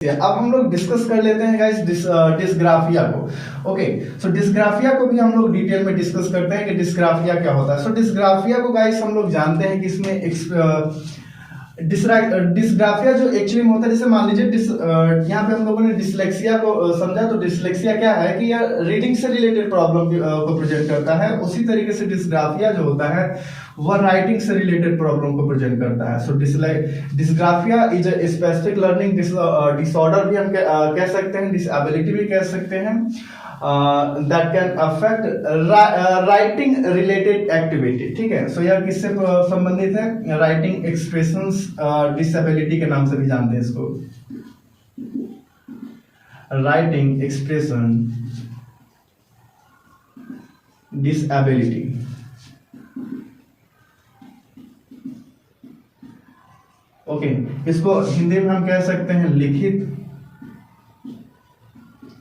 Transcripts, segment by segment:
अब हम लोग डिस्कस कर लेते हैं गाइस डिस्ग्राफिया को। ओके, सो डिस्ग्राफिया को भी हम लोग डिटेल में डिस्कस करते हैं कि डिस्ग्राफिया क्या होता है। सो डिस्ग्राफिया को गाइस हम लोग जानते हैं कि इसमें डिस्ग्राफिया जो एक्चुअली में होता है, जैसे मान लीजिए यहाँ पे हम लोगों ने डिसलेक्सिया को समझा, तो डिसलेक्सिया क्या है कि यह रीडिंग से रिलेटेड प्रॉब्लम को प्रेजेंट करता है। उसी तरीके से डिस्ग्राफिया जो होता है वह राइटिंग से रिलेटेड प्रॉब्लम को प्रेजेंट करता है। So dysgraphia is a specific learning disorder भी हम कह सकते हैं, डिसेबिलिटी भी कह सकते हैं, that can affect writing related activity। ठीक है, सो यह किससे संबंधित है? राइटिंग एक्सप्रेशंस डिसेबिलिटी के नाम से भी जानते हैं इसको, राइटिंग एक्सप्रेशन डिसेबिलिटी। ओके, इसको हिंदी में हम कह सकते हैं लिखित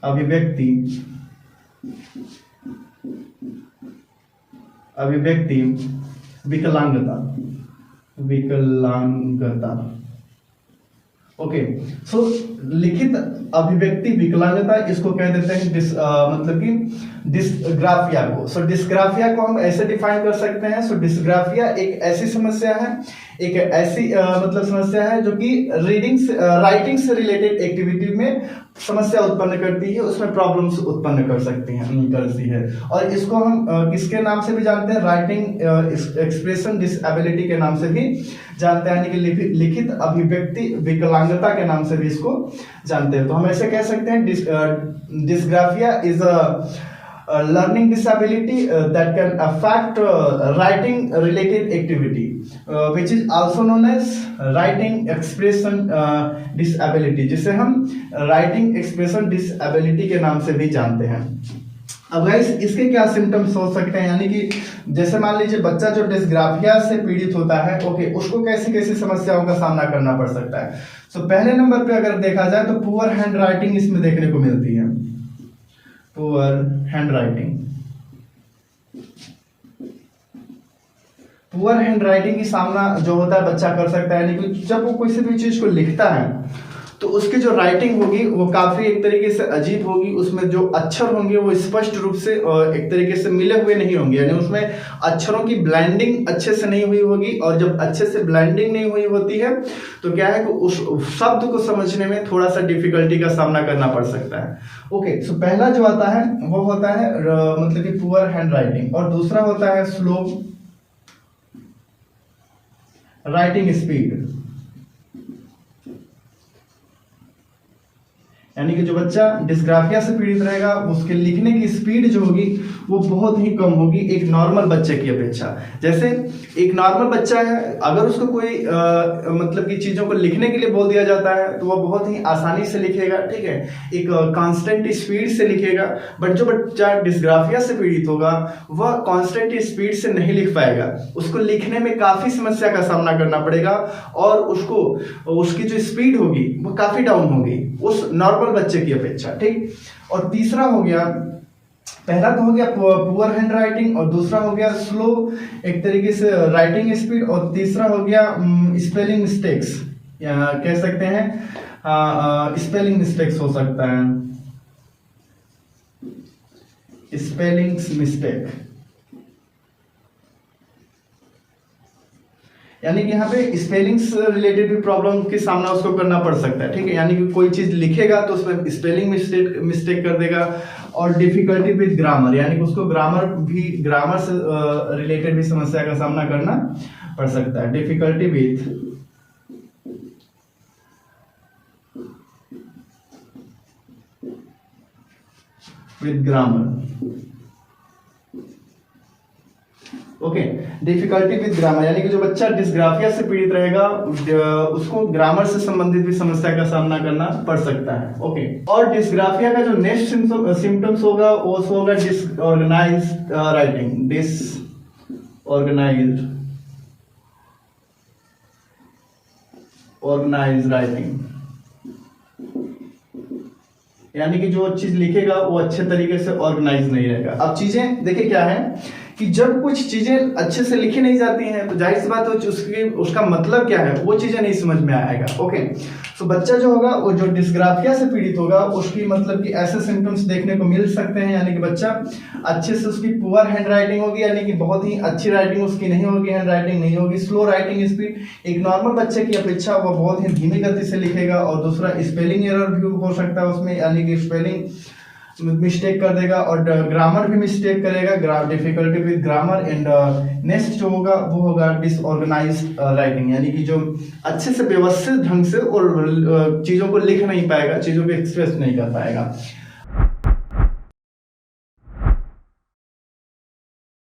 अभिव्यक्ति विकलांगता। ओके, सो लिखित अभिव्यक्ति विकलांगता, इसको कह देते हैं मतलब कि डिस्ग्राफिया को। सो डिस्ग्राफिया को हम ऐसे डिफाइन कर सकते हैं। सो डिस्ग्राफिया एक ऐसी समस्या है, एक ऐसी मतलब समस्या है जो कि राइटिंग से रिलेटेड एक्टिविटी में समस्या उत्पन्न करती है, उसमें प्रॉब्लम्स उत्पन्न करती है। और इसको हम किसके नाम से भी जानते हैं? राइटिंग एक्सप्रेशन डिसेबिलिटी के नाम से भी जानते हैं, यानी कि लिखित अभिव्यक्ति विकलांगता के नाम से भी इसको जानते हैं। तो हम ऐसे कह सकते हैं dysgraphia is a learning disability that can affect writing related activity which is also known as writing expression disability, जिसे हम writing expression disability के नाम से भी जानते हैं। अब गाइस इसके क्या सिम्टम्स हो सकते हैं, यानी कि जैसे मान लीजिए बच्चा जो डिस्ग्राफिया से पीड़ित होता है, ओके, उसको कैसी कैसी समस्याओं का सामना करना पड़ सकता है। सो पहले नंबर पे अगर देखा जाए तो पुअर हैंड राइटिंग इसमें देखने को मिलती है, poor hand writing. Poor hand writing की सामना जो होता है बच्चा कर सकता है, यानी कि जब वो किसी भी चीज को लिखता है तो उसकी जो राइटिंग होगी वो काफी एक तरीके से अजीब होगी, उसमें जो अक्षर होंगे वो स्पष्ट रूप से एक तरीके से मिले हुए नहीं होंगे, यानी उसमें अक्षरों की ब्लेंडिंग अच्छे से नहीं हुई होगी। और जब अच्छे से ब्लेंडिंग नहीं हुई होती है तो क्या है कि उस शब्द को समझने में थोड़ा सा डिफिकल्टी का सामना करना पड़ सकता है। ओके, सो पहला जो आता है वो होता है मतलब कि पुअर हैंड राइटिंग, और दूसरा होता है स्लो राइटिंग स्पीड, यानी कि जो बच्चा डिस्ग्राफिया से पीड़ित रहेगा उसके लिखने की स्पीड जो होगी वो बहुत ही कम होगी एक नॉर्मल बच्चे की अपेक्षा। जैसे एक नॉर्मल बच्चा है, अगर उसको कोई मतलब कि चीजों को लिखने के लिए बोल दिया जाता है तो वह बहुत ही आसानी से लिखेगा, ठीक है, एक कांस्टेंट स्पीड से लिखेगा। बट जो बच्चा डिस्ग्राफिया से पीड़ित होगा वह कांस्टेंट स्पीड से नहीं लिख पाएगा, उसको लिखने में काफी समस्या का सामना करना पड़ेगा और उसकी जो स्पीड होगी वो काफी डाउन होगी उस नॉर्मल बच्चे की अपेक्षा, ठीक। और तीसरा हो गया, पहला तो हो गया पुअर हैंड राइटिंग, और दूसरा हो गया स्लो एक तरीके से राइटिंग स्पीड, और तीसरा हो गया स्पेलिंग मिस्टेक्स, कह सकते हैं स्पेलिंग मिस्टेक्स हो सकता है, स्पेलिंग मिस्टेक, यानी कि यहाँ पे स्पेलिंग्स रिलेटेड भी प्रॉब्लम के सामना उसको करना पड़ सकता है, ठीक है। यानी कि कोई चीज लिखेगा तो उसमें स्पेलिंग मिस्टेक कर देगा, और डिफिकल्टी विद ग्रामर, यानी कि उसको ग्रामर से रिलेटेड भी समस्या का सामना करना पड़ सकता है, difficulty with grammar. Okay, difficulty with grammar, यानी कि जो बच्चा डिस्ग्राफिया से पीड़ित रहेगा उसको ग्रामर से संबंधित भी समस्या का सामना करना पड़ सकता है। ओके, और डिस्ग्राफिया का जो नेक्स्ट सिम्टम्स होगा वो होगा डिसऑर्गेनाइज्ड राइटिंग, डिसऑर्गेनाइज्ड राइटिंग, यानी कि जो चीज लिखेगा वो अच्छे तरीके से ऑर्गेनाइज नहीं रहेगा। अब चीजें देखिए क्या है कि जब कुछ चीजें अच्छे से लिखी नहीं जाती हैं तो जाहिर सी बात है उसका मतलब क्या है वो चीजें नहीं समझ में आएगा। ओके, तो बच्चा जो होगा वो जो डिस्ग्राफिया से पीड़ित होगा उसकी मतलब कि ऐसे सिम्टम्स देखने को मिल सकते हैं, यानी कि बच्चा अच्छे से उसकी पुअर हैंड राइटिंग होगी, यानी कि बहुत ही अच्छी राइटिंग उसकी नहीं होगी, हैंड राइटिंग नहीं होगी, स्लो राइटिंग स्पीड, एक नॉर्मल बच्चे की अपेक्षा वो बहुत ही धीमी गति से लिखेगा। और दूसरा स्पेलिंग एरर भी हो सकता है उसमें, यानी कि स्पेलिंग मिस्टेक कर देगा और ग्रामर भी मिस्टेक करेगा, difficulty with grammar. And next जो होगा वो होगा डिसऑर्गेनाइज्ड राइटिंग, यानी कि जो अच्छे से व्यवस्थित ढंग से और चीजों को लिख नहीं पाएगा, चीजों को एक्सप्रेस नहीं कर पाएगा।